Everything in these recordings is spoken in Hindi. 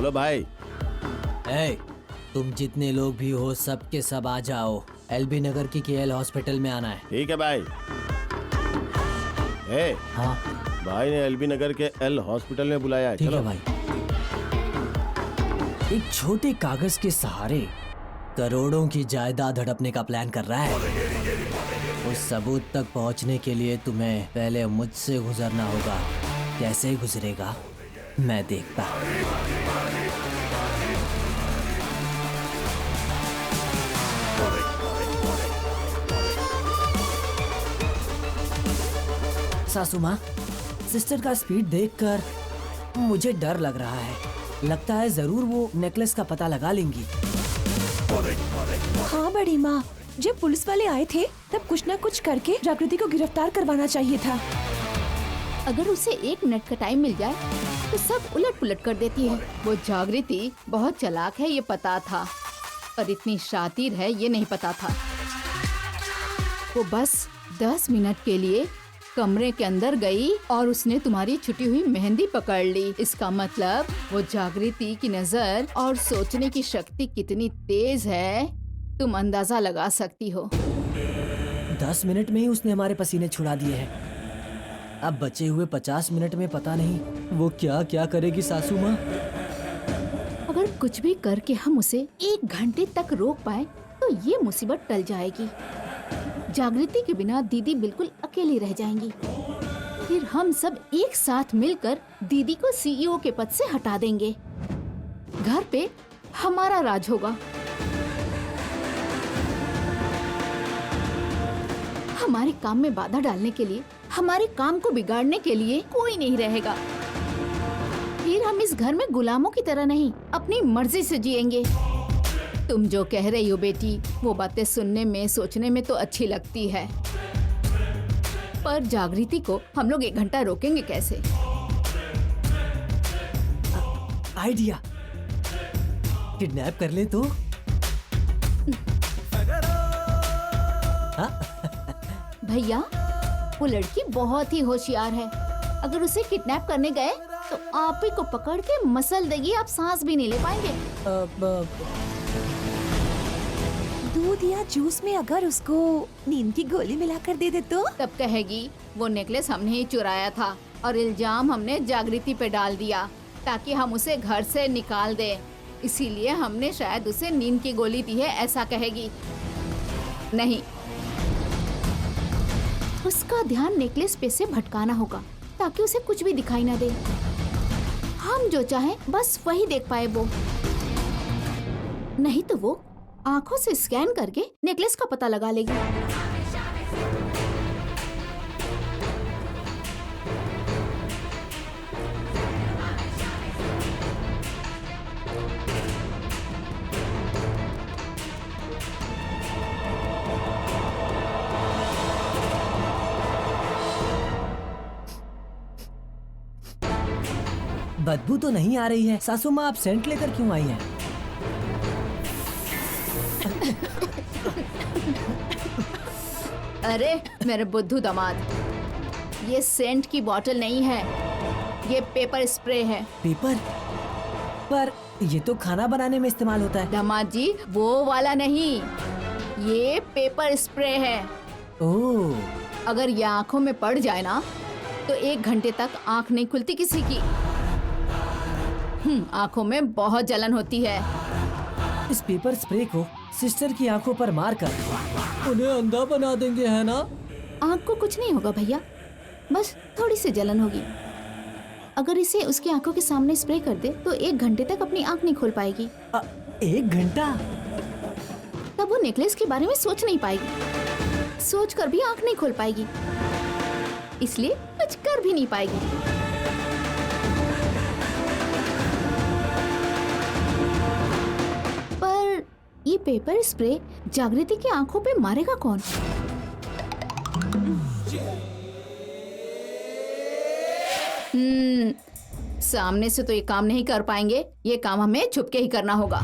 बोलो भाई। ए, तुम जितने लोग भी हो सब के सब आ जाओ। एलबी नगर की केएल हॉस्पिटल में आना है। ठीक है भाई। हाँ भाई ने एलबी नगर के एल हॉस्पिटल में बुलाया है। ठीक चलो है भाई। एक छोटे कागज के सहारे करोड़ों की जायदाद हड़पने का प्लान कर रहा है। उस सबूत तक पहुंचने के लिए तुम्हें पहले मुझसे गुजरना होगा। कैसे गुजरेगा मैं देखता। सासू माँ, सिस्टर का स्पीड देखकर मुझे डर लग रहा है। लगता है जरूर वो नेकलेस का पता लगा लेंगी। हाँ बड़ी माँ, जब पुलिस वाले आए थे तब कुछ न कुछ करके जागृति को गिरफ्तार करवाना चाहिए था। अगर उसे 1 मिनट का टाइम मिल जाए तो सब उलट पुलट कर देती है। वो जागृति बहुत चालाक है ये पता था, पर इतनी शातिर है ये नहीं पता था। वो बस 10 मिनट के लिए कमरे के अंदर गई और उसने तुम्हारी छुटी हुई मेहंदी पकड़ ली। इसका मतलब वो जागृति की नजर और सोचने की शक्ति कितनी तेज है तुम अंदाजा लगा सकती हो। 10 मिनट में ही उसने हमारे पसीने छुड़ा दिए हैं। अब बचे हुए 50 मिनट में पता नहीं वो क्या क्या करेगी सासू माँ। अगर कुछ भी करके हम उसे 1 घंटे तक रोक पाए तो ये मुसीबत टल जाएगी। जागृति के बिना दीदी बिल्कुल अकेली रह जाएंगी। फिर हम सब एक साथ मिलकर दीदी को सीईओ के पद से हटा देंगे। घर पे हमारा राज होगा। हमारे काम में बाधा डालने के लिए, हमारे काम को बिगाड़ने के लिए कोई नहीं रहेगा। फिर हम इस घर में गुलामों की तरह नहीं, अपनी मर्जी से जिएंगे। तुम जो कह रही हो बेटी, वो बातें सुनने में सोचने में तो अच्छी लगती है, पर जागृति को हम लोग 1 घंटा रोकेंगे कैसे? आइडिया, किडनैप कर ले तो। भैया, वो लड़की बहुत ही होशियार है। अगर उसे किडनैप करने गए तो आप ही को पकड़ के मसल देगी, आप सांस भी नहीं ले पाएंगे। दूध या जूस में अगर उसको नींद की गोली मिलाकर दे दे तो? तब कहेगी वो नेकलेस हमने ही चुराया था और इल्जाम हमने जागृति पे डाल दिया ताकि हम उसे घर से निकाल दें। इसीलिए हमने शायद उसे नींद की गोली दी है, ऐसा कहेगी। नहीं, उसका ध्यान नेकलेस पे से भटकाना होगा ताकि उसे कुछ भी दिखाई ना दे। हम जो चाहें बस वही देख पाए वो। नहीं तो वो आंखों से स्कैन करके नेकलेस का पता लगा लेगी। बदबू तो नहीं आ रही है। सासू माँ, आप सेंट लेकर क्यों आई हैं? अरे मेरे बुद्धू दामाद, ये सेंट की बोतल नहीं है, ये पेपर स्प्रे है। पेपर? पर ये तो खाना बनाने में इस्तेमाल होता है। दामाद जी, वो वाला नहीं, ये पेपर स्प्रे है। ओह। अगर ये आंखों में पड़ जाए ना तो 1 घंटे तक आंख नहीं खुलती किसी की। आंखों में बहुत जलन होती है। इस पेपर स्प्रे को सिस्टर की आंखों पर मारकर उन्हें अंधा बना देंगे, है ना? आंख को कुछ नहीं होगा भैया, बस थोड़ी सी जलन होगी। अगर इसे उसकी आंखों के सामने स्प्रे कर दे तो 1 घंटे तक अपनी आंख नहीं खोल पाएगी। 1 घंटा? तब वो नेकलेस के बारे में सोच नहीं पाएगी, सोच कर भी आंख नहीं खोल पाएगी, इसलिए कुछ कर भी नहीं पाएगी। पर ये पेपर स्प्रे जागृति की आंखों पे मारेगा कौन? सामने से तो ये काम नहीं कर पाएंगे, ये काम हमें छुपके ही करना होगा।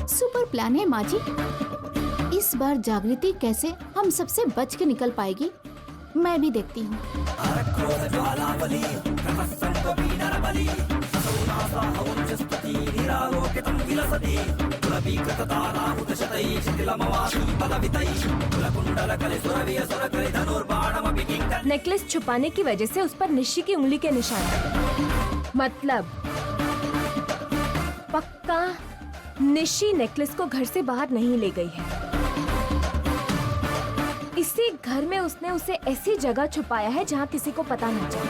सुपर प्लान है माँ जी, इस बार जागृति कैसे हम सबसे बच के निकल पाएगी, मैं भी देखती हूँ। नेकलेस छुपाने की वजह से उस पर निशी की उंगली के निशान, मतलब पक्का निशी नेकलेस को घर से बाहर नहीं ले गई है। इसी घर में उसने उसे ऐसी जगह छुपाया है जहाँ किसी को पता न चले।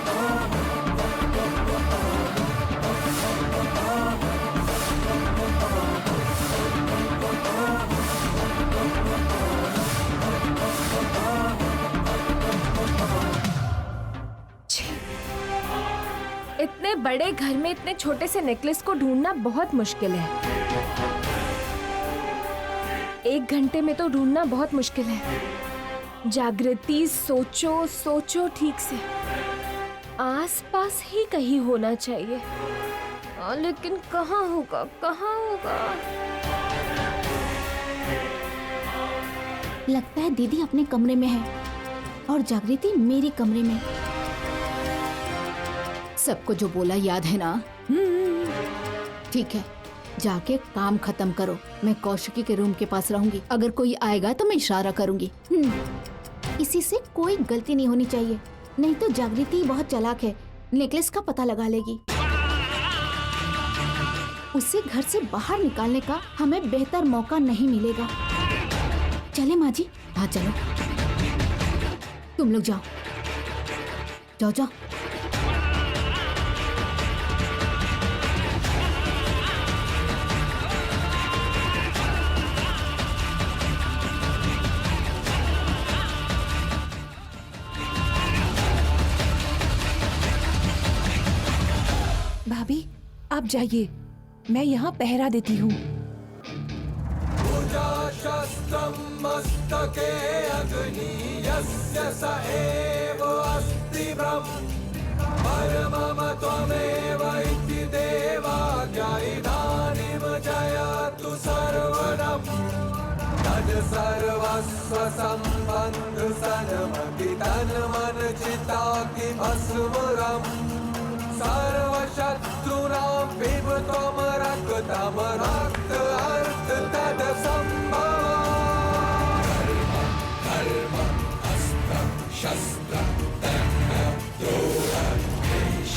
इतने बड़े घर में इतने छोटे से नेकलेस को ढूंढना बहुत मुश्किल है। 1 घंटे में तो ढूंढना बहुत मुश्किल है। जागृति, सोचो सोचो ठीक से, आसपास ही कहीं होना चाहिए। लेकिन कहाँ होगा, कहाँ होगा? लगता है दीदी अपने कमरे में है और जागृति मेरे कमरे में। सबको जो बोला याद है ना? ठीक है, जाके काम खत्म करो। मैं कौशिकी के रूम के पास रहूंगी। अगर कोई आएगा तो मैं इशारा करूंगी। इसी से कोई गलती नहीं होनी चाहिए, नहीं तो जागृति बहुत चालाक है, नेकलेस का पता लगा लेगी। उसे घर से बाहर निकालने का हमें बेहतर मौका नहीं मिलेगा। चले माँ जी? हाँ चलो, तुम लोग जाओ जाओ जाओ। भाभी आप जाइए, मैं यहाँ पहरा देती हूँ। सर्वस्व संबंध सनमति तन मन चिता की भस्मरम सर्वशत्रुणां पिबत्वं रक्तं रक्त अर्थ तद संभवम्। कर्म अस्त्र शस्त्र दण्ड द्रोह द्वेष।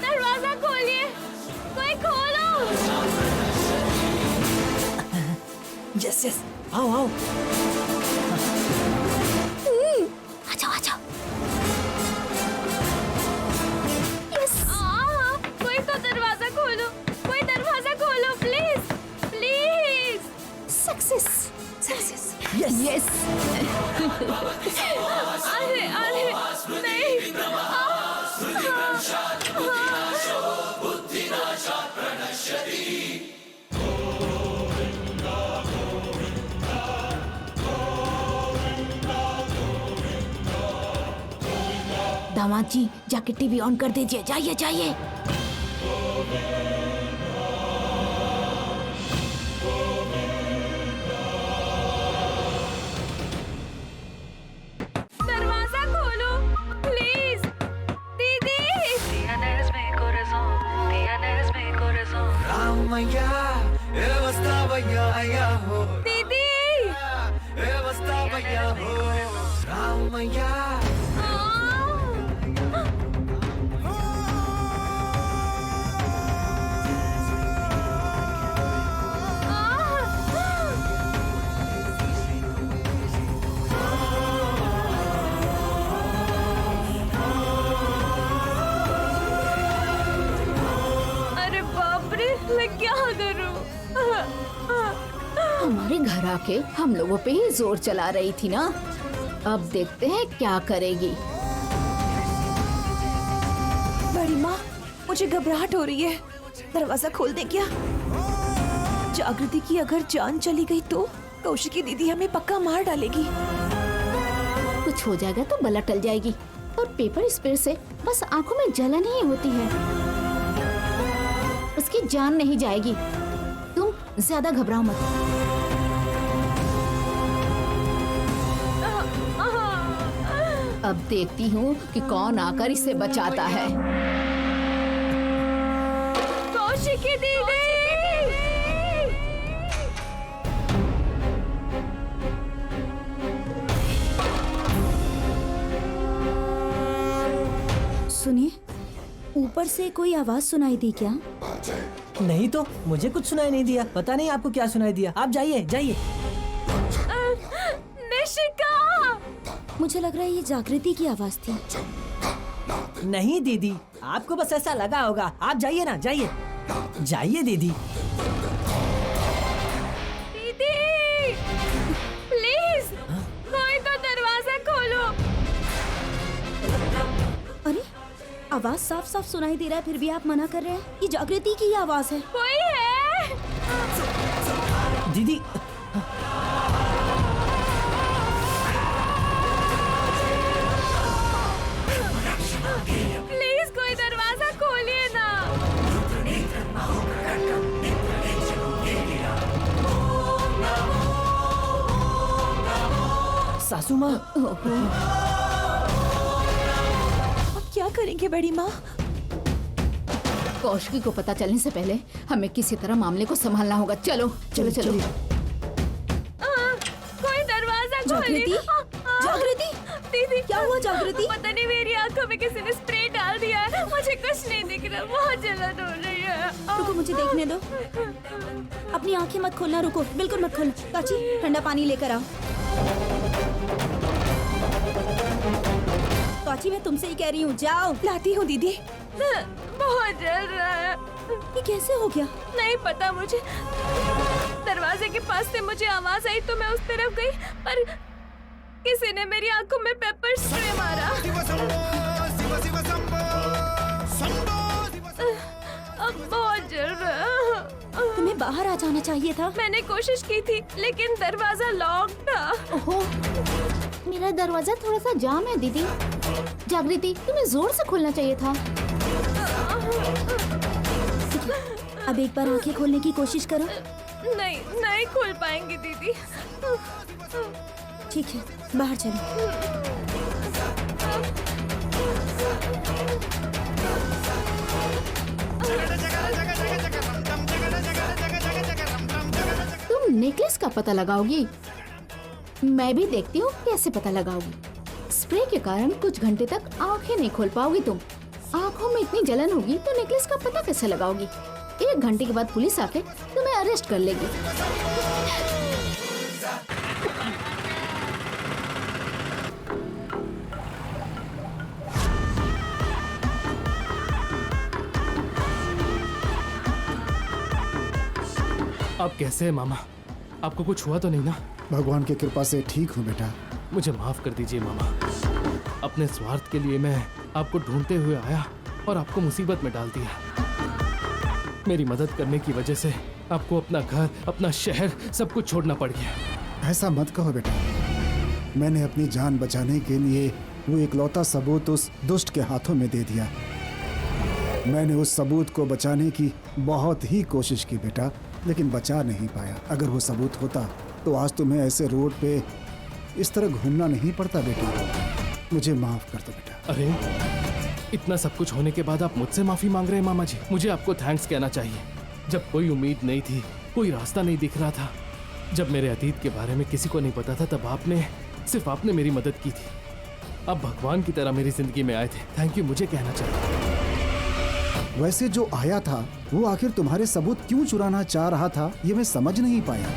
दरवाजा खोलिए, कोई खोलो। यस यस, आओ आओ। आ जाओ आ जाओ। यस। कोई तो दरवाजा खोलो, कोई दरवाजा खोलो please please. Success success. Yes yes. अरे अरे नहीं। दामाद जी जाके टीवी ऑन कर दीजिए, जाइए जाइए। दरवाजा खोलो प्लीज दीदी। Ramaya, Evasthavaya, Ayaho. दीदी Evasthavaya, Ramaya. हमारे घर आके हम लोगों पे ही जोर चला रही थी ना। अब देखते हैं क्या करेगी। बड़ी माँ, मुझे घबराहट हो रही है। दरवाजा खोल दे क्या? जागृति की अगर जान चली गई तो कौशिकी दीदी हमें पक्का मार डालेगी। कुछ हो जाएगा तो बला टल जाएगी। और पेपर स्प्रे से बस आंखों में जलन ही होती है, उसकी जान नहीं जाएगी। तुम ज्यादा घबराओ मत। अब देखती हूँ कि कौन आकर इसे बचाता है। कौशिकी दीदी! सुनिए, ऊपर से कोई आवाज सुनाई दी क्या? नहीं तो मुझे कुछ सुनाई नहीं दिया। पता नहीं आपको क्या सुनाई दिया। आप जाइए जाइए। निशिका! मुझे लग रहा है ये जागृति की आवाज थी। नहीं दीदी, आपको बस ऐसा लगा होगा। आप जाइए ना, जाइए जाइए दीदी। दीदी! प्लीज कोई तो दरवाजा खोलो। अरे, आवाज साफ साफ सुनाई दे रहा है, फिर भी आप मना कर रहे हैं। ये जागृति की ही आवाज है। कोई है? दीदी प्लीज कोई दरवाजा खोलिए ना। सासू माँ, अब क्या करेंगे बड़ी माँ? कौशिकी को पता चलने से पहले हमें किसी तरह मामले को संभालना होगा। चलो चलो चलो। कोई दरवाजा खोलिए। जागृति? जागृति? दीदी क्या हुआ जागृति? पता नहीं, मेरी आंखों में किसी ने स्प्रे डाल दिया है। मुझे कुछ नहीं दिख रहा, बहुत जलन हो रही है। रुको, मुझे देखने दो। अपनी आंखें मत खोलना, रुको, बिल्कुल मत खोलना। काची, ठंडा पानी लेकर आओ। काची, मैं तुमसे ही कह रही हूँ, जाओ। लाती हूँ दीदी। बहुत जल रहा है। ये कैसे हो गया? नहीं पता मुझे। दरवाजे के पास से मुझे आवाज आई तो मैं उस तरफ गई, पर किसी ने मेरी आंखों में पेपर स्प्रे मारा। अब बहुत जल रहा है। तुम्हें बाहर आ जाना चाहिए था। मैंने कोशिश की थी लेकिन दरवाजा लॉक था। ओहो, मेरा दरवाजा थोड़ा सा जाम है दीदी। जागृति, तुम्हें जोर से खोलना चाहिए था। अब एक बार आंखें खोलने की कोशिश करो। नहीं नहीं खोल पाएंगी दीदी। ठीक है, बाहर चलो। तुम नेकलेस का पता लगाओगी? मैं भी देखती हूँ कैसे पता लगाओगी। स्प्रे के कारण कुछ घंटे तक आंखें नहीं खोल पाओगी तुम। आंखों में इतनी जलन होगी तो नेकलेस का पता कैसे लगाओगी? 1 घंटे के बाद पुलिस आके तुम्हें अरेस्ट कर लेगी। आप कैसे हैं मामा? आपको कुछ हुआ तो नहीं ना? भगवान की कृपा से ठीक हूँ बेटा। मुझे माफ कर दीजिए मामा। अपने स्वार्थ के लिए मैं आपको ढूंढते हुए आया और आपको मुसीबत में डाल दिया। मेरी मदद करने की वजह से आपको अपना घर, अपना शहर, सब कुछ छोड़ना पड़ गया। ऐसा मत कहो बेटा। मैंने अपनी जान बचाने के लिए वो इकलौता सबूत उस दुष्ट के हाथों में दे दिया। मैंने उस सबूत को बचाने की बहुत ही कोशिश की बेटा, लेकिन बचा नहीं पाया। अगर वो सबूत होता तो आज तुम्हें ऐसे रोड पे इस तरह घूमना नहीं पड़ता बेटा। मुझे माफ कर दो बेटा। अरे, इतना सब कुछ होने के बाद आप मुझसे माफी मांग रहे हैं मामा जी? मुझे आपको थैंक्स कहना चाहिए। जब कोई उम्मीद नहीं थी, कोई रास्ता नहीं दिख रहा था, जब मेरे अतीत के बारे में किसी को नहीं पता था, तब सिर्फ आपने मेरी मदद की थी। आप भगवान की तरह मेरी जिंदगी में आए थे। थैंक यू मुझे कहना चाहिए। वैसे जो आया था वो आखिर तुम्हारे सबूत क्यों चुराना चाह रहा था, ये मैं समझ नहीं पाया।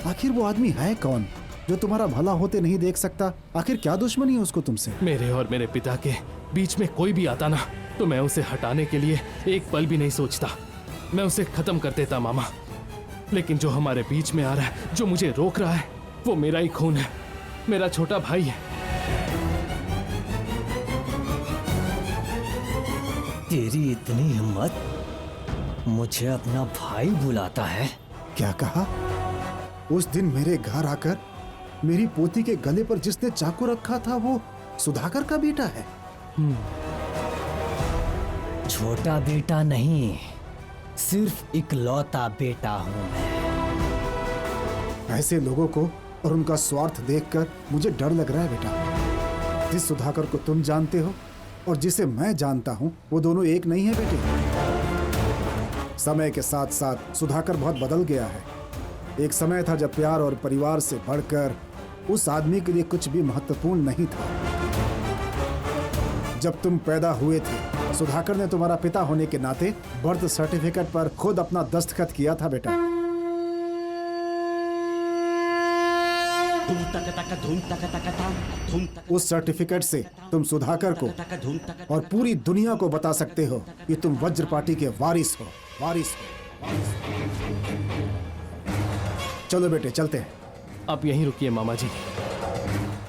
आखिर वो आदमी है कौन जो तुम्हारा भला होते नहीं देख सकता? आखिर क्या दुश्मनी है उसको तुमसे? मेरे और मेरे पिता के बीच में कोई भी आता ना तो मैं उसे हटाने के लिए एक पल भी नहीं सोचता। मैं उसे खत्म कर देता मामा। लेकिन जो हमारे बीच में आ रहा है, जो मुझे रोक रहा है, वो मेरा ही खून है, मेरा छोटा भाई है। तेरी इतनी हिम्मत, मुझे अपना भाई बुलाता है? क्या कहा? उस दिन मेरे घर आकर मेरी पोती के गले पर जिसने चाकू रखा था वो सुधाकर का बेटा है। छोटा बेटा नहीं, सिर्फ इकलौता बेटा हूँ मैं। ऐसे लोगों को और उनका स्वार्थ देखकर मुझे डर लग रहा है बेटा। जिस सुधाकर को तुम जानते हो और जिसे मैं जानता हूँ, वो दोनों एक नहीं है बेटे। समय के साथ साथ सुधाकर बहुत बदल गया है। एक समय था जब प्यार और परिवार से बढ़कर उस आदमी के लिए कुछ भी महत्वपूर्ण नहीं था। जब तुम पैदा हुए थे, सुधाकर ने तुम्हारा पिता होने के नाते बर्थ सर्टिफिकेट पर खुद अपना दस्तखत किया था बेटा। उस सर्टिफिकेट से तुम सुधाकर को और पूरी दुनिया को बता सकते हो कि तुम वज्रपाटी के वारिस हो। चलो बेटे, चलते हैं। आप यहीं रुकिए मामा जी,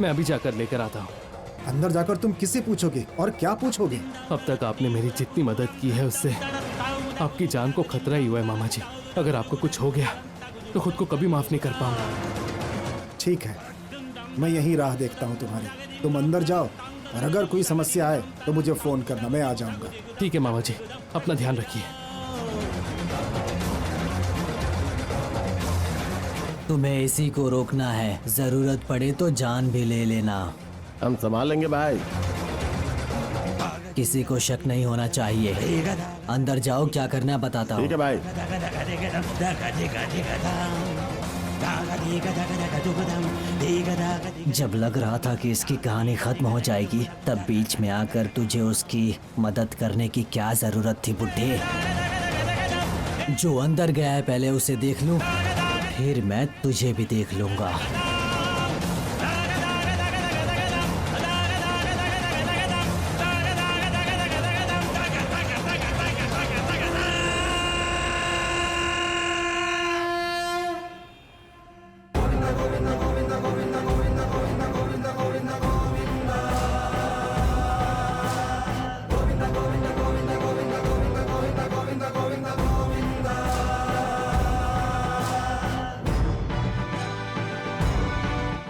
मैं अभी जाकर लेकर आता हूँ। अंदर जाकर तुम किससे पूछोगे और क्या पूछोगे? अब तक आपने मेरी जितनी मदद की है उससे आपकी जान को खतरा ही हुआ है मामा जी। अगर आपको कुछ हो गया तो खुद को कभी माफ नहीं कर पाऊंगा। ठीक है, मैं यहीं राह देखता हूँ तुम्हारी। तुम अंदर जाओ और अगर कोई समस्या आए तो मुझे फोन करना, मैं आ जाऊंगा। ठीक है मामा जी, अपना ध्यान रखिए। तुम्हें इसी को रोकना है, जरूरत पड़े तो जान भी ले लेना। हम संभाल लेंगे भाई। किसी को शक नहीं होना चाहिए। अंदर जाओ, क्या करना है बताता हूँ। ठीक है भाई। जब लग रहा था कि इसकी कहानी खत्म हो जाएगी, तब बीच में आकर तुझे उसकी मदद करने की क्या जरूरत थी बुड्ढे? जो अंदर गया है पहले उसे देख लूं, फिर मैं तुझे भी देख लूंगा।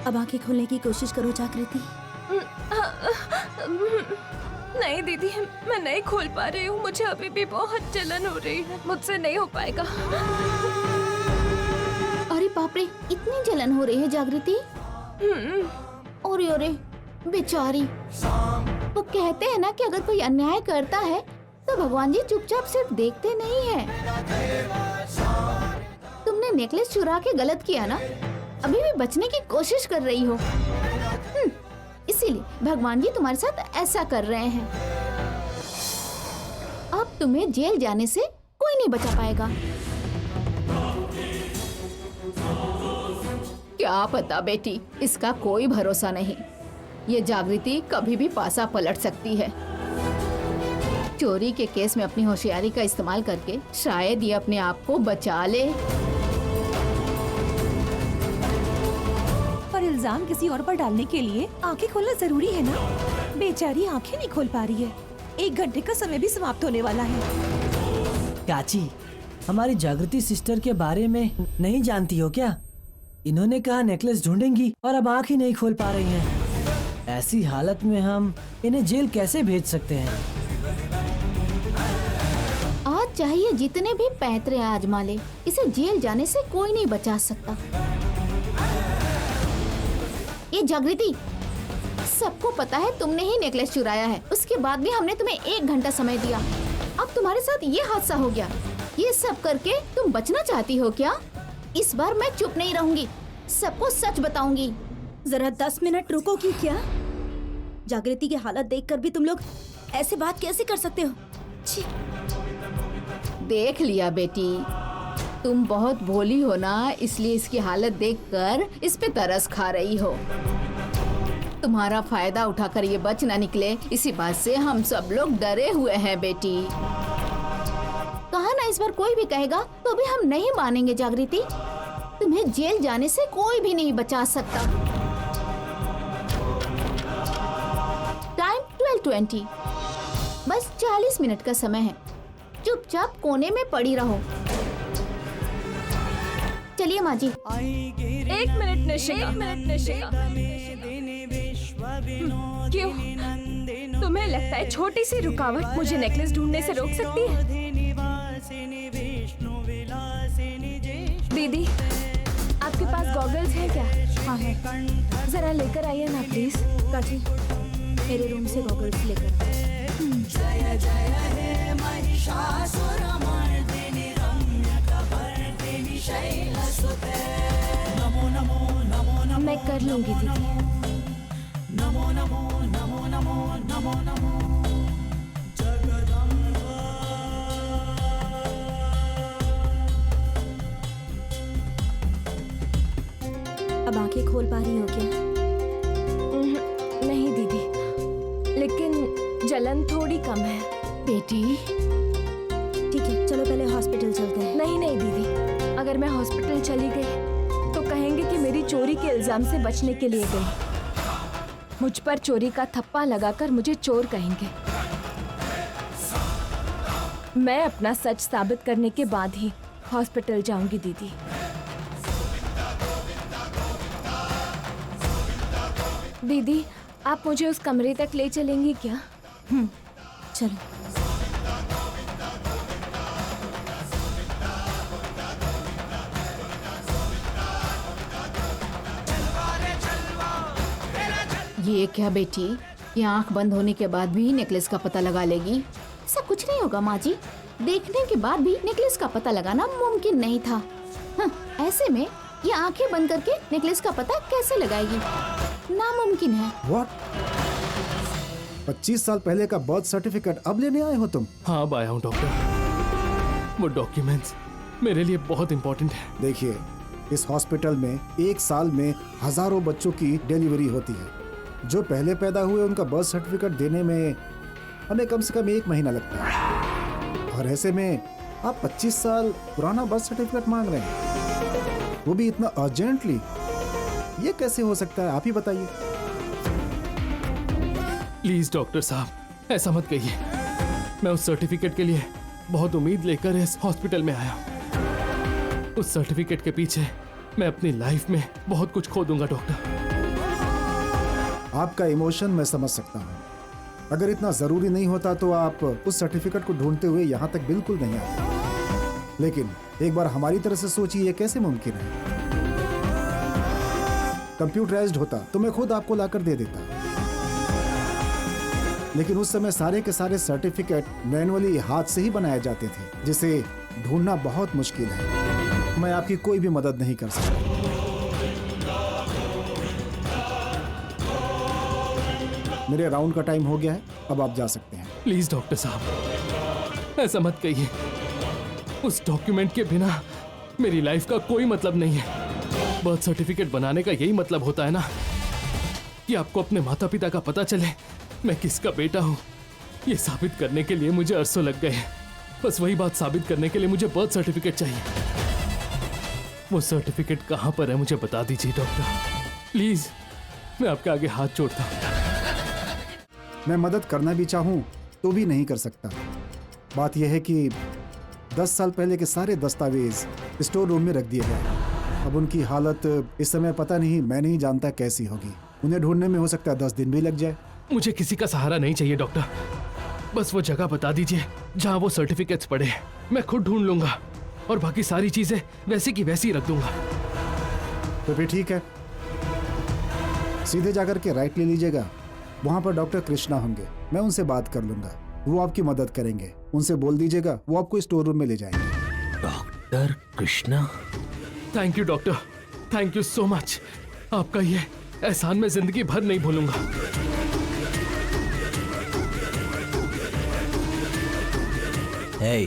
अब आंखें खोलने की कोशिश करो जागृति। नहीं दीदी, मैं नहीं खोल पा रही हूँ। मुझे अभी भी बहुत जलन हो रही है, मुझसे नहीं हो पाएगा। अरे बाप रे, इतनी जलन हो रही है जागृति? अरे अरे बेचारी। वो कहते हैं ना कि अगर कोई अन्याय करता है तो भगवान जी चुपचाप सिर्फ देखते नहीं है। तुमने नेकलेस चुरा के गलत किया ना, अभी भी बचने की कोशिश कर रही हो। इसीलिए भगवान जी तुम्हारे साथ ऐसा कर रहे हैं। अब तुम्हें जेल जाने से कोई नहीं बचा पाएगा। क्या पता बेटी, इसका कोई भरोसा नहीं। ये जागृति कभी भी पासा पलट सकती है। चोरी के केस में अपनी होशियारी का इस्तेमाल करके शायद ये अपने आप को बचा ले। पर इल्जाम किसी और पर डालने के लिए आंखें खोलना जरूरी है ना? बेचारी आंखें नहीं खोल पा रही है। 1 घंटे का समय भी समाप्त होने वाला है। चाची, हमारी जागृति सिस्टर के बारे में नहीं जानती हो क्या? इन्होंने कहा नेकलेस ढूंढेंगी और अब आँख ही नहीं खोल पा रही हैं। ऐसी हालत में हम इन्हें जेल कैसे भेज सकते हैं? आज चाहिए जितने भी पैतरे आजमा ले, इसे जेल जाने से कोई नहीं बचा सकता। ये जागृति, सबको पता है तुमने ही नेकलेस चुराया है। उसके बाद भी हमने तुम्हें 1 घंटा समय दिया। अब तुम्हारे साथ ये हादसा हो गया। ये सब करके तुम बचना चाहती हो क्या? इस बार मैं चुप नहीं रहूंगी, सबको सच बताऊंगी। जरा 10 मिनट रुकोगी क्या? जागृति की हालत देखकर भी तुम लोग ऐसे बात कैसे कर सकते हो? छी। देख लिया बेटी, तुम बहुत भोली हो ना, इसलिए इसकी हालत देखकर इस पे तरस खा रही हो। तुम्हारा फायदा उठाकर ये बच ना निकले, इसी बात से हम सब लोग डरे हुए हैं बेटी। कहा ना इस बार कोई भी कहेगा तो भी हम नहीं मानेंगे जागृति। तुम्हें जेल जाने से कोई भी नहीं बचा सकता। टाइम 12:20। बस 40 मिनट का समय है। चुपचाप कोने में पड़ी रहो। चलिए माँ जी। एक मिनट निशिका। क्यों? तुम्हें लगता है छोटी सी रुकावट मुझे नेकलेस ढूंढने से रोक सकती है? दीदी, आपके पास गॉगल्स है क्या? हाँ है। जरा लेकर आइए ना प्लीज। काजी, मेरे रूम से गॉगल्स लेकर। मैं कर लूंगी दीदी। अब आंखें खोल पा रही हो क्या? नहीं दीदी, लेकिन जलन थोड़ी कम है। बेटी, ठीक है, चलो पहले हॉस्पिटल चलते हैं। नहीं नहीं दीदी, अगर मैं हॉस्पिटल चली गई तो कहेंगे कि मेरी चोरी के इल्जाम से बचने के लिए गई। मुझ पर चोरी का थप्पा लगाकर मुझे चोर कहेंगे। मैं अपना सच साबित करने के बाद ही हॉस्पिटल जाऊंगी दीदी। दीदी, आप मुझे उस कमरे तक ले चलेंगी क्या? चलो। ये क्या बेटी, ये आंख बंद होने के बाद भी नेकलेस का पता लगा लेगी? ऐसा कुछ नहीं होगा माँ जी। देखने के बाद भी नेकलेस का पता लगाना मुमकिन नहीं था। हाँ, ऐसे में ये आंखें बंद करके नेकलेस का पता कैसे लगाएगी? नामुमकिन है। व्हाट? 25 साल पहले का बर्थ सर्टिफिकेट अब लेने आए हो तुम? हाँ, अब आया हूँ डॉक्टर। वो डॉक्यूमेंट्स मेरे लिए बहुत इम्पोर्टेंट है। देखिए, इस हॉस्पिटल में एक साल में हजारों बच्चों की डिलीवरी होती है। जो पहले पैदा हुए उनका बर्थ सर्टिफिकेट देने में हमें कम से कम 1 महीना लगता है, और ऐसे में आप 25 साल पुराना बर्थ सर्टिफिकेट मांग रहे हैं, वो भी इतना अर्जेंटली। ये कैसे हो सकता है, आप ही बताइए। प्लीज डॉक्टर साहब, ऐसा मत कहिए। मैं उस सर्टिफिकेट के लिए बहुत उम्मीद लेकर इस हॉस्पिटल में आया हूँ। उस सर्टिफिकेट के पीछे मैं अपनी लाइफ में बहुत कुछ खो दूंगा डॉक्टर। आपका इमोशन मैं समझ सकता हूँ। अगर इतना जरूरी नहीं होता तो आप उस सर्टिफिकेट को ढूंढते हुए यहाँ तक बिल्कुल नहीं आते। लेकिन एक बार हमारी तरफ से सोचिए, ये कैसे मुमकिन है? कंप्यूटराइज्ड होता तो मैं खुद आपको लाकर दे देता, लेकिन उस समय सारे के सारे सर्टिफिकेट मैनुअली हाथ से ही बनाए जाते थे, जिसे ढूंढना बहुत मुश्किल है। मैं आपकी कोई भी मदद नहीं कर सकता। मेरे राउंड का टाइम हो गया है, अब आप जा सकते हैं। प्लीज डॉक्टर साहब, ऐसा मत कहिए। उस डॉक्यूमेंट के बिना मेरी लाइफ का कोई मतलब नहीं है। बर्थ सर्टिफिकेट बनाने का यही मतलब होता है ना, कि आपको अपने माता पिता का पता चले मैं किसका बेटा हूँ। ये साबित करने के लिए मुझे अरसों लग गए। बस वही बात साबित करने के लिए मुझे बर्थ सर्टिफिकेट चाहिए। वो सर्टिफिकेट कहाँ पर है मुझे बता दीजिए डॉक्टर, प्लीज। मैं आपके आगे हाथ जोड़ता हूँ। मैं मदद करना भी चाहूँ तो भी नहीं कर सकता। बात यह है कि 10 साल पहले के सारे दस्तावेज स्टोर रूम में रख दिए गए। अब उनकी हालत इस समय पता नहीं, मैं नहीं जानता कैसी होगी। उन्हें ढूंढने में हो सकता है 10 दिन भी लग जाए। मुझे किसी का सहारा नहीं चाहिए डॉक्टर। बस वो जगह बता दीजिए जहाँ वो सर्टिफिकेट्स पड़े हैं। मैं खुद ढूंढ लूंगा और बाकी सारी चीजें वैसी की वैसी रख दूंगा। तो फिर ठीक है, सीधे जाकर के राइट ले लीजिएगा। वहाँ पर डॉक्टर कृष्णा होंगे, मैं उनसे बात कर लूंगा, वो आपकी मदद करेंगे। उनसे बोल दीजिएगा, वो आपको स्टोर रूम में ले जाएंगे। Doctor Krishna? Thank you doctor, thank you so much. आपका ये एहसान मैं जिंदगी भर नहीं भूलूंगा। हे,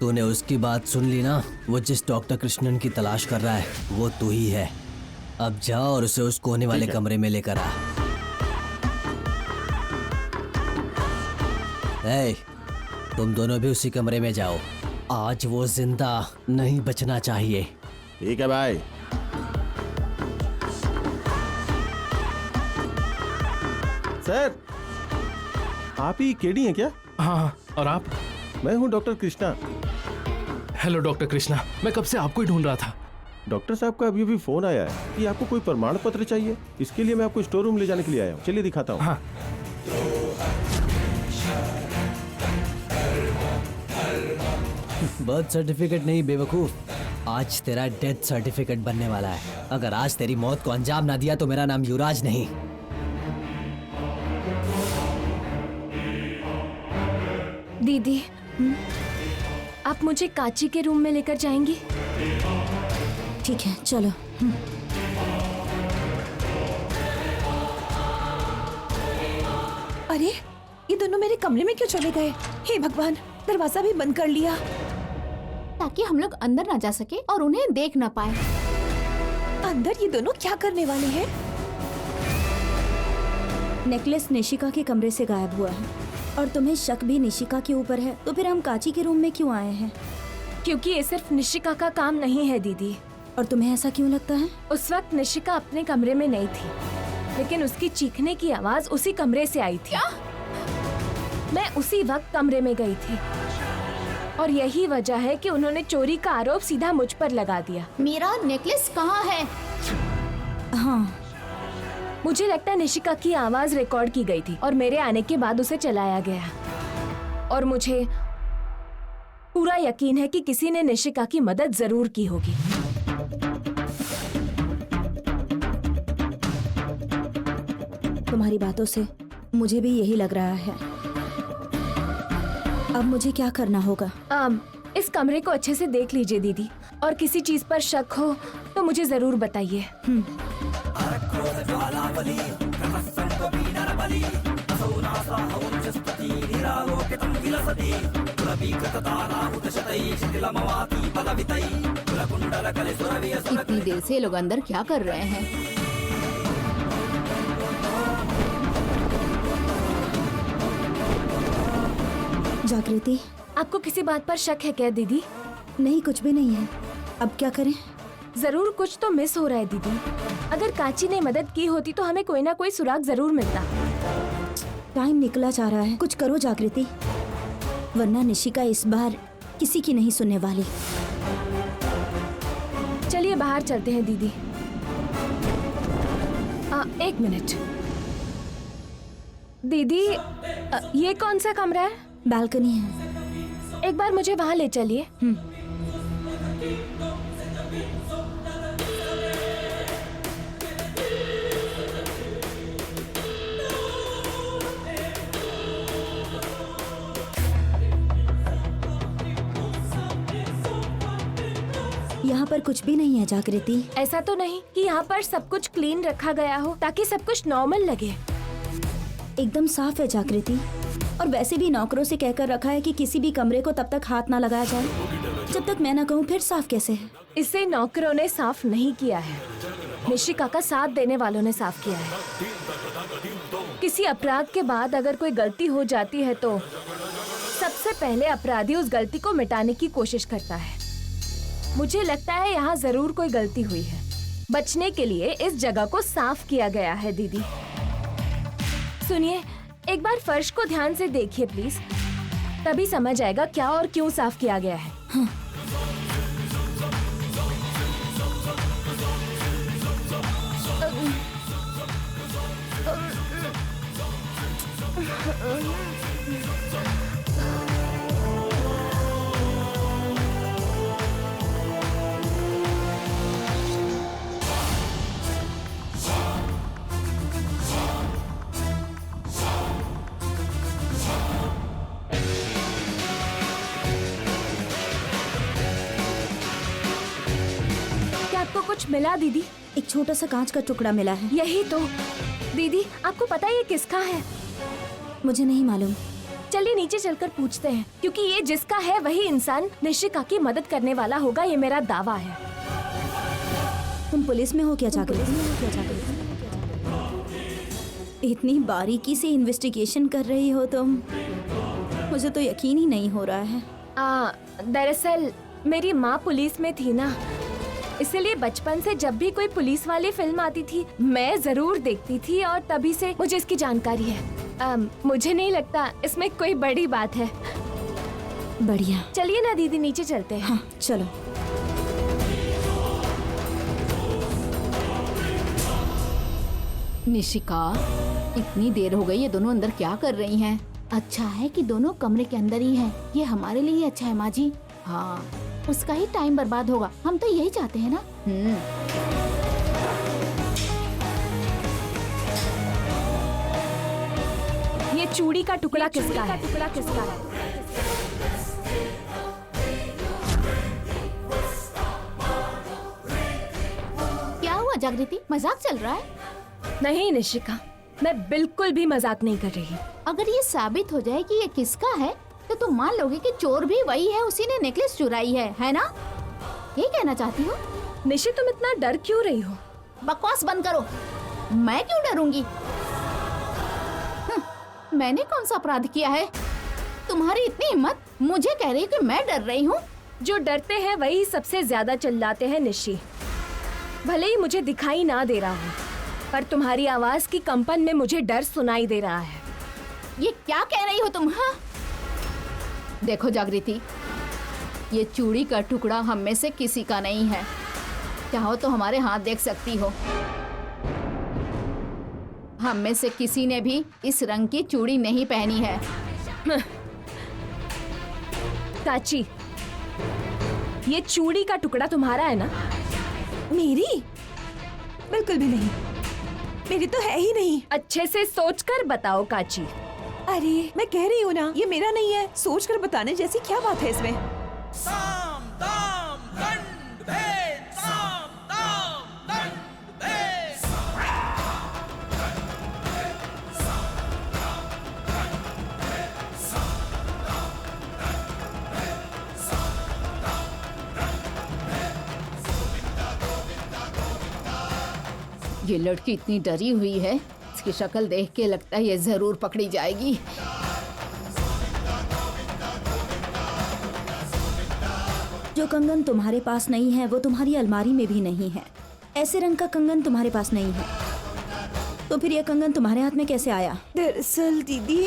तूने उसकी बात सुन ली ना? वो जिस डॉक्टर कृष्णन की तलाश कर रहा है वो तू ही है। अब जा और उसे उस कोने वाले कमरे में लेकर आ। हे, तुम दोनों भी उसी कमरे में जाओ आज वो जिंदा नहीं बचना चाहिए। ठीक है भाई। सर, आप ही केडी हैं क्या? हाँ, और आप? मैं हूँ doctor Krishna. Hello doctor Krishna, मैं कब से आपको ही ढूंढ रहा था। डॉक्टर साहब का अभी फोन आया है कि आपको कोई प्रमाण पत्र चाहिए। इसके लिए मैं आपको स्टोर रूम ले जाने के लिए आया हूँ। चलिए दिखाता हूँ। हाँ। बर्थ सर्टिफिकेट नहीं बेवकूफ, आज तेरा डेथ सर्टिफिकेट बनने वाला है। अगर आज तेरी मौत को अंजाम ना दिया तो मेरा नाम युवराज नहीं। दीदी, आप मुझे काची के रूम में लेकर जाएंगी? ठीक है, चलो। अरे, ये दोनों मेरे कमरे में क्यों चले गए? हे भगवान, दरवाजा भी बंद कर लिया। ताकि हम लोग अंदर ना जा सके और उन्हें देख ना पाए। अंदर ये दोनों क्या करने वाले हैं? नेकलेस निशिका के कमरे से गायब हुआ है और तुम्हें शक भी निशिका के ऊपर है, तो फिर हम काची के रूम में क्यों आए हैं? क्योंकि ये सिर्फ निशिका का काम नहीं है दीदी। और तुम्हें ऐसा क्यों लगता है? उस वक्त निशिका अपने कमरे में नहीं थी, लेकिन उसकी चीखने की आवाज उसी कमरे से आई थी। क्या? मैं उसी वक्त कमरे में गई थी और यही वजह है कि उन्होंने चोरी का आरोप सीधा मुझ पर लगा दिया। मेरा नेकलेस कहाँ है? हाँ, मुझे लगता है निशिका की आवाज रिकॉर्ड की गई थी और मेरे आने के बाद उसे चलाया गया। और मुझे पूरा यकीन है कि किसी ने निशिका की मदद जरूर की होगी। तुम्हारी बातों से मुझे भी यही लग रहा है। अब मुझे क्या करना होगा? इस कमरे को अच्छे से देख लीजिए दीदी, और किसी चीज पर शक हो तो मुझे जरूर बताइए। इतनी देर से लोग अंदर क्या कर रहे हैं? जागृति, आपको किसी बात पर शक है क्या दीदी? नहीं, कुछ भी नहीं है। अब क्या करें? जरूर कुछ तो मिस हो रहा है दीदी। अगर काची ने मदद की होती तो हमें कोई ना कोई सुराग जरूर मिलता। टाइम निकला जा रहा है, कुछ करो जागृति, वरना निशिका इस बार किसी की नहीं सुनने वाली। चलिए बाहर चलते हैं दीदी। एक मिनट दीदी, ये कौन सा कमरा है? बालकनी है। एक बार मुझे वहाँ ले चलिए। यहाँ पर कुछ भी नहीं है जागृति। ऐसा तो नहीं कि यहाँ पर सब कुछ क्लीन रखा गया हो ताकि सब कुछ नॉर्मल लगे। एकदम साफ है जागृति, और वैसे भी नौकरों से कहकर रखा है कि किसी भी कमरे को तब तक हाथ ना लगाया जाए जब तक मैं ना कहूँ। फिर साफ कैसे है? इसे नौकरों ने साफ नहीं किया है, निशिका का साथ देने वालों ने साफ किया है। किसी अपराध के बाद अगर कोई गलती हो जाती है तो सबसे पहले अपराधी उस गलती को मिटाने की कोशिश करता है। मुझे लगता है यहाँ जरूर कोई गलती हुई है। बचने के लिए इस जगह को साफ किया गया है दीदी। सुनिए, एक बार फर्श को ध्यान से देखिए प्लीज, तभी समझ आएगा क्या और क्यों साफ किया गया है। हाँ। आपको कुछ मिला दीदी? एक छोटा सा कांच का टुकड़ा मिला है। यही तो। दीदी, आपको पता है ये किसका है? मुझे नहीं मालूम। चलिए नीचे चलकर पूछते हैं, क्योंकि ये जिसका है वही इंसान निशिका की मदद करने वाला होगा, ये मेरा दावा है। तुम पुलिस में हो क्या जागृति? इतनी बारीकी से इन्वेस्टिगेशन कर रही हो तुम, मुझे तो यकीन ही नहीं हो रहा है। दरअसल मेरी माँ पुलिस में थी ना, इसलिए बचपन से जब भी कोई पुलिस वाली फिल्म आती थी मैं जरूर देखती थी और तभी से मुझे इसकी जानकारी है। मुझे नहीं लगता इसमें कोई बड़ी बात है। बढ़िया। चलिए ना दीदी, नीचे चलते हैं। हाँ चलो। निशिका, इतनी देर हो गई, ये दोनों अंदर क्या कर रही हैं? अच्छा है कि दोनों कमरे के अंदर ही हैं। ये हमारे लिए ही अच्छा है माँ जी। हाँ, उसका ही टाइम बर्बाद होगा, हम तो यही चाहते हैं ना। ये चूड़ी का टुकड़ा किसका है? क्या हुआ जागृति, मजाक चल रहा है? नहीं निशिका, मैं बिल्कुल भी मजाक नहीं कर रही। अगर ये साबित हो जाए कि ये किसका है तो तुम मान लोगे कि चोर भी वही है, उसी ने नेकलेस चुराई है ना? ये कहना चाहती हो? निशि, तुम इतना डर क्यों रही हो? बकवास बंद करो। मैं क्यों डरूंगी? मैंने कौन सा अपराध किया है? तुम्हारी इतनी हिम्मत, मुझे कह रही है कि मैं डर रही हूँ? जो डरते हैं वही सबसे ज्यादा चिल्लाते हैं निशि। भले ही मुझे दिखाई ना दे रहा हो, पर तुम्हारी आवाज की कंपन में मुझे डर सुनाई दे रहा है। ये क्या कह रही हो तुम? हाँ, देखो जागृति, ये चूड़ी का टुकड़ा हम में से किसी का नहीं है। चाहो तो हमारे हाथ देख सकती हो। हम में से किसी ने भी इस रंग की चूड़ी नहीं पहनी है। चाची, ये चूड़ी का टुकड़ा तुम्हारा है ना? मेरी? बिल्कुल भी नहीं, मेरी तो है ही नहीं। अच्छे से सोचकर बताओ काची। अरे मैं कह रही हूँ ना, ये मेरा नहीं है। सोच कर बताने जैसी क्या बात है इसमें? साम दाम दंड भेद, साम दाम दंड भेद। ये लड़की इतनी डरी हुई है, इसकी शक्ल देख के लगता है ये जरूर पकड़ी जाएगी। जो कंगन तुम्हारे पास नहीं है वो तुम्हारी अलमारी में भी नहीं है। ऐसे रंग का कंगन तुम्हारे पास नहीं है, तो फिर यह कंगन तुम्हारे हाथ में कैसे आया? दरअसल दीदी,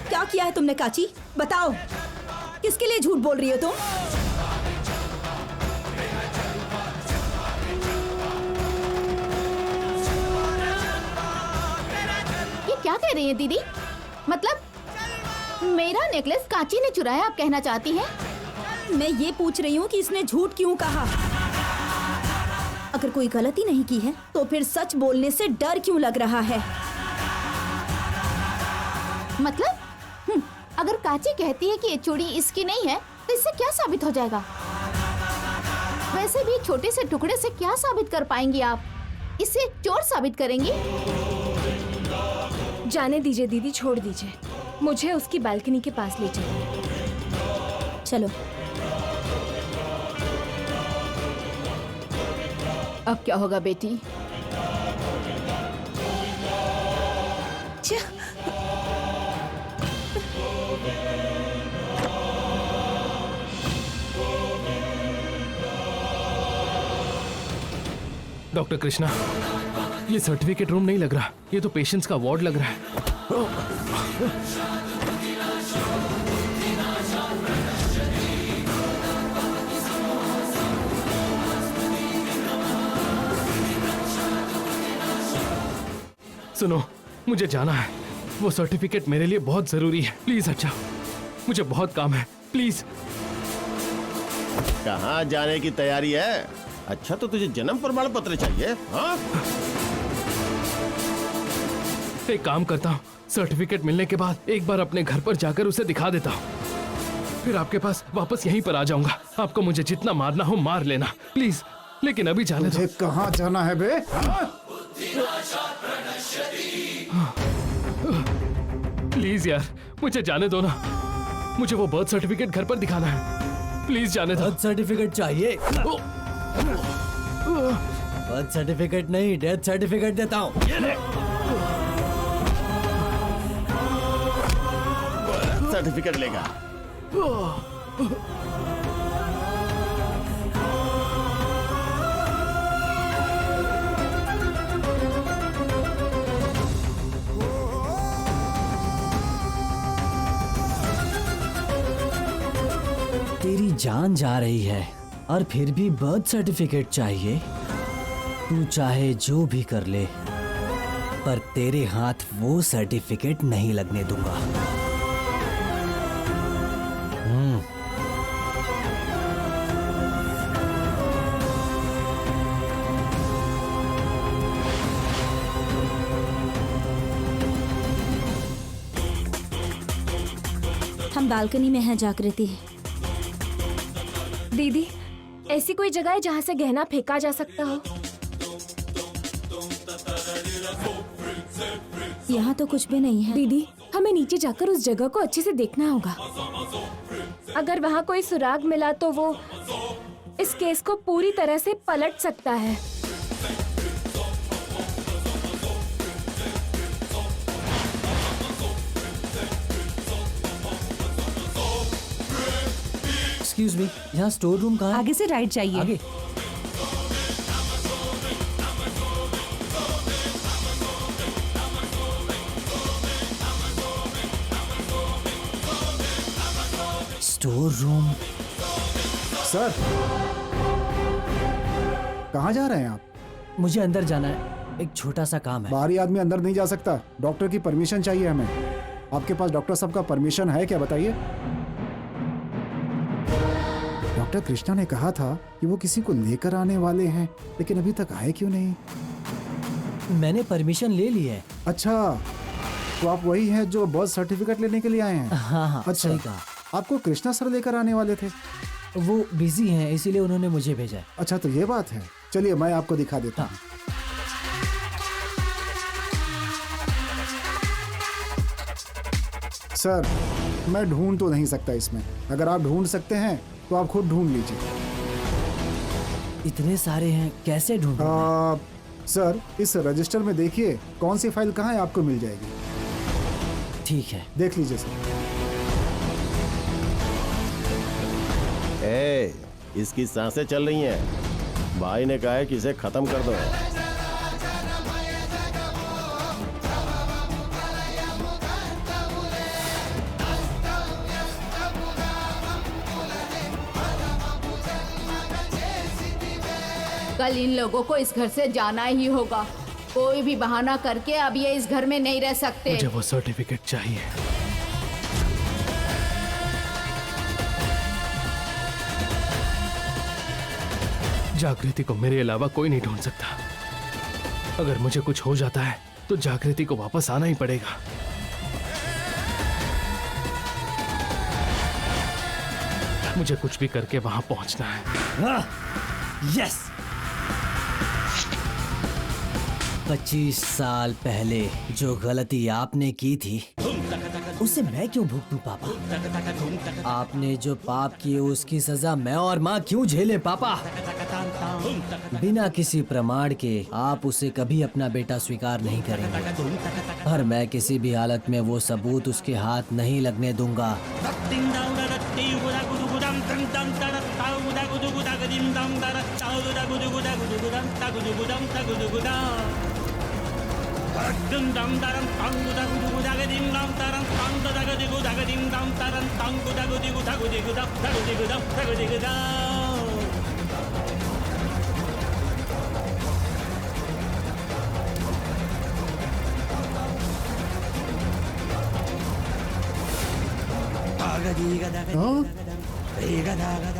क्या किया है तुमने काची? बताओ, किसके लिए झूठ बोल रही हो तुम? ये क्या कह रही है दीदी? मतलब मेरा नेकलेस काची ने चुराया, आप कहना चाहती हैं? मैं ये पूछ रही हूँ कि इसने झूठ क्यों कहा? अगर कोई गलती नहीं की है तो फिर सच बोलने से डर क्यों लग रहा है? मतलब अगर काची कहती है कि ये चूड़ी इसकी नहीं है तो इससे क्या साबित हो जाएगा? वैसे भी छोटे से टुकड़े से क्या साबित कर पाएंगी आप? इसे चोर साबित करेंगी? जाने दीजिए दीदी, छोड़ दीजिए। मुझे उसकी बालकनी के पास ले चलिए। चलो। अब क्या होगा बेटी? डॉक्टर कृष्णा, ये सर्टिफिकेट रूम नहीं लग रहा, ये तो पेशेंट्स का वार्ड लग रहा है। सुनो, मुझे जाना है। वो सर्टिफिकेट मेरे लिए बहुत जरूरी है। प्लीज अच्छा, मुझे बहुत काम है, प्लीज। कहाँ जाने की तैयारी है? अच्छा, तो तुझे जन्म प्रमाण पत्र चाहिए? हाँ? एक काम करता हूँ, सर्टिफिकेट मिलने के बाद एक बार अपने घर पर जाकर उसे दिखा देता हूँ, फिर आपके पास वापस यहीं पर आ जाऊंगा। आपको मुझे जितना मारना हो मार लेना, प्लीज। लेकिन अभी जाने दो। मुझे कहाँ जाना है बे? प्लीज यार, मुझे जाने दो ना। मुझे वो बर्थ सर्टिफिकेट घर पर दिखाना है। प्लीज जाने दो। बर्थ सर्टिफिकेट चाहिए? बर्थ सर्टिफिकेट नहीं, डेथ सर्टिफिकेट देता हूँ। सर्टिफिकेट लेगा। तेरी जान जा रही है और फिर भी बर्थ सर्टिफिकेट चाहिए। तू चाहे जो भी कर ले, पर तेरे हाथ वो सर्टिफिकेट नहीं लगने दूंगा। हम बालकनी में हैं जागृति। दीदी, ऐसी कोई जगह है जहाँ से गहना फेंका जा सकता हो? यहाँ तो कुछ भी नहीं है। दीदी, हमें नीचे जाकर उस जगह को अच्छे से देखना होगा। अगर वहाँ कोई सुराग मिला तो वो इस केस को पूरी तरह से पलट सकता है। एक्सक्यूज मी, यहाँ स्टोर रूम कहाँ है? आगे से राइट चाहिए। आगे। Store room. सर, कहाँ जा रहे हैं आप? मुझे अंदर जाना है, एक छोटा सा काम है। बाहरी आदमी अंदर नहीं जा सकता, डॉक्टर की परमिशन चाहिए हमें। आपके पास डॉक्टर साहब का परमिशन है क्या, बताइए? डॉक्टर कृष्णा ने कहा था कि वो किसी को लेकर आने वाले हैं, लेकिन अभी तक आए क्यों नहीं? मैंने परमिशन ले ली है। अच्छा, तो आप वही हैं जो बर्थ सर्टिफिकेट लेने के लिए आए हैं? हाँ हाँ, अच्छा, सही कहा। आपको कृष्णा सर लेकर आने वाले थे? वो बिजी हैं, इसीलिए उन्होंने मुझे भेजा है। अच्छा, तो ये बात है। चलिए मैं आपको दिखा देता हूँ। सर, मैं ढूंढ तो नहीं सकता इसमें। अगर आप ढूंढ सकते हैं तो आप खुद ढूंढ लीजिए। इतने सारे हैं, कैसे ढूंढूं? सर, इस रजिस्टर में देखिए कौन सी फाइल कहाँ है, आपको मिल जाएगी। ठीक है, देख लीजिए सर। इसकी सांसें चल रही हैं। भाई ने कहा है कि इसे खत्म कर दो। कल इन लोगों को इस घर से जाना ही होगा। कोई भी बहाना करके अब ये इस घर में नहीं रह सकते। मुझे वो सर्टिफिकेट चाहिए। जागृति को मेरे अलावा कोई नहीं ढूंढ सकता। अगर मुझे कुछ हो जाता है तो जागृति को वापस आना ही पड़ेगा। मुझे कुछ भी करके वहां पहुंचना है। यस। 25 साल पहले जो गलती आपने की थी उसे मैं क्यों भुगतूं पापा? आपने जो पाप किए उसकी सजा मैं और माँ क्यों झेले पापा? बिना किसी प्रमाण के आप उसे कभी अपना बेटा स्वीकार नहीं करेंगे, और मैं किसी भी हालत में वो सबूत उसके हाथ नहीं लगने दूंगा।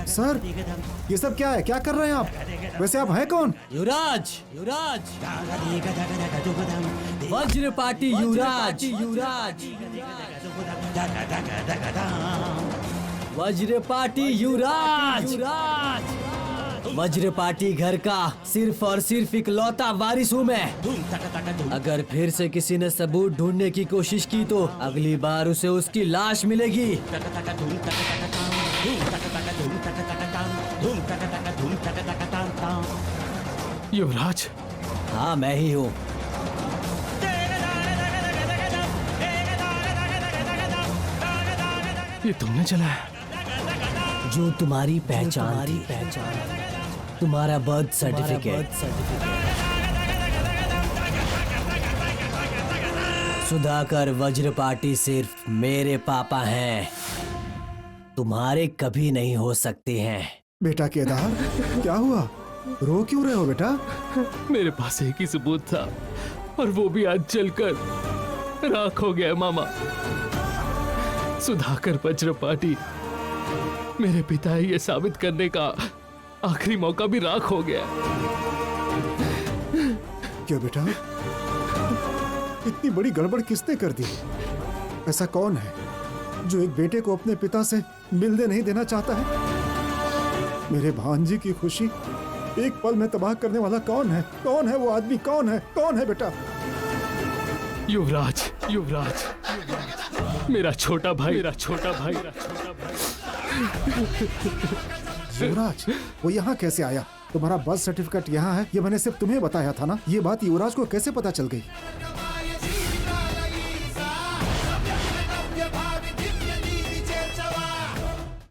सर, ये सब क्या है? क्या कर रहे हैं आप? वैसे आप हैं कौन? युवराज, युवराज, वज्रपाटी युवराज, युवराज, वज्रपाटी युवराज, युवराज, वज्रपाटी घर का सिर्फ और सिर्फ इकलौता वारिस हूँ मैं। अगर फिर से किसी ने सबूत ढूंढने की कोशिश की तो अगली बार उसे उसकी लाश मिलेगी। युवराज, हाँ मैं ही हूँ। ये तुमने चलाया? जो तुम्हारी पहचान थी, तुम्हारा बर्थ सर्टिफिकेट। सुधाकर वज्रपाटी सिर्फ मेरे पापा हैं, तुम्हारे कभी नहीं हो सकते हैं। बेटा केदार, क्या हुआ? रो क्यों रहे हो बेटा? मेरे पास एक ही सबूत था और वो भी आज जलकर राख हो गया मामा। सुधाकर वज्रपाटी मेरे पिता है, ये साबित करने का आखिरी मौका भी राख हो गया। क्यों बेटा? इतनी बड़ी गड़बड़ किसने कर दी? ऐसा कौन है जो एक बेटे को अपने पिता से मिलने नहीं देना चाहता है? मेरे भांजी की खुशी एक पल में तबाह करने वाला कौन है? कौन है वो आदमी? कौन है? कौन है बेटा? युवराज, युवराज, मेरा छोटा भाई, मेरा छोटा भाई। युवराज, वो यहाँ कैसे आया? तुम्हारा बर्थ सर्टिफिकेट यहाँ है, ये मैंने सिर्फ तुम्हें बताया था ना। ये बात युवराज को कैसे पता चल गई?